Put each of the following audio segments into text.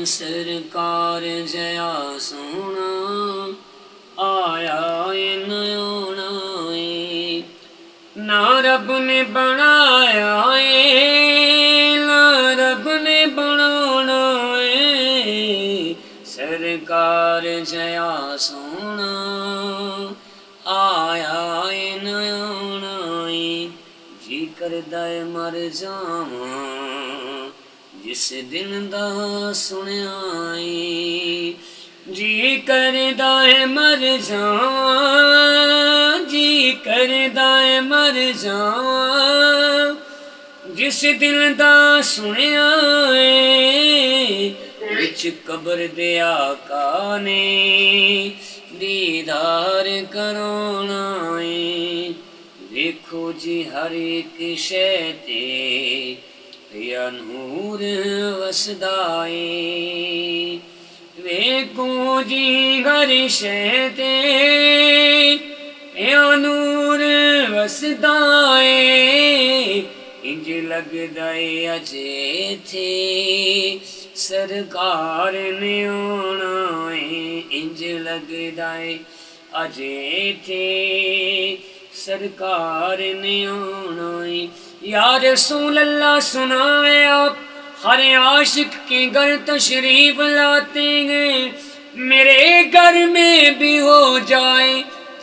सरकार जया सोना आया नयोना ना रब ने बनाया ना रब ने बनाना सरकार जया सोना आया नयोना जी करदा है मर जावां जिस दिन दा सुनिया जी करदा है मर जावां जी करदा है मर जावां जिस दिल दा सुनिया विच कबर दे आका ने दीदार कराना देखो जी हर एक शै ते या नूर वसदा वेखो जी हर शै ते या नूर वसदा इंज लगदा अजे थे सरकार ने आना इंज लगदा अजे थे सरकार ने आना या रसूल अल्लाह सुनाए आप हर आशिक के घर तशरीफ लाते हैं मेरे घर में भी हो जाए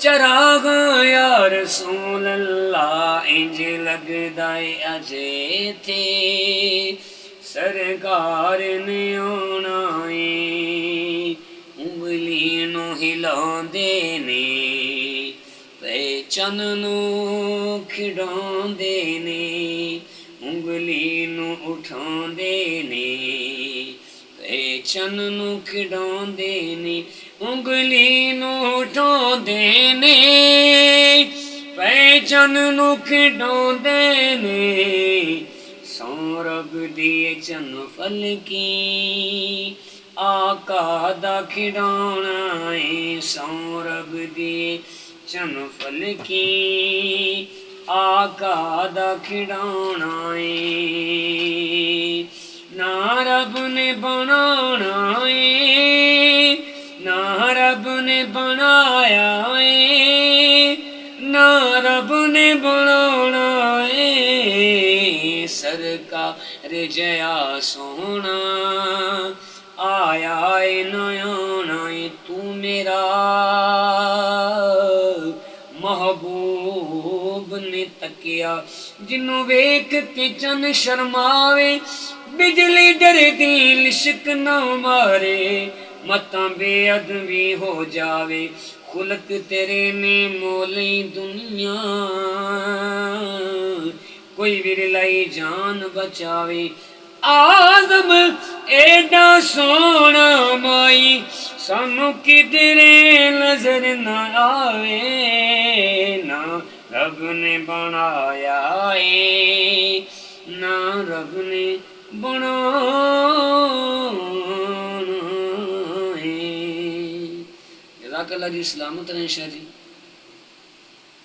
चराग या रसूल अल्लाह इंज लगदा अजे थे सरकार ने आना उंगली नू हिलांदे ने चन नू खिडांदे ने उंगली नू उठांदे ने चन नू खिडांदे ने उंगली नू उठांदे ने चन नू खिडांदे ने सौरभ दिए चन फलकी आका दा खिडाना सौरभ दिए चन फलकी आका दा खिडाना ना रब ने बनाना ना रब ने बनाया ना रब ने बनाना सरकार जया सोना आया नयोना तू मेरा महबूब ने तकिया जिन्नू वेख के चन शर्मावे बिजली डरदी लिशक न मारे मतां बेअदबी हो जावे खुलक तेरे ने मोली दुनिया कोई विरलाई जान बचावे आज़म एडा सोना माई सानू किधरे नजर न आवे ना रब ने बनाया ना रब ने बनाना जज़ाकल्लाह जी सलामत रहें शाह जी।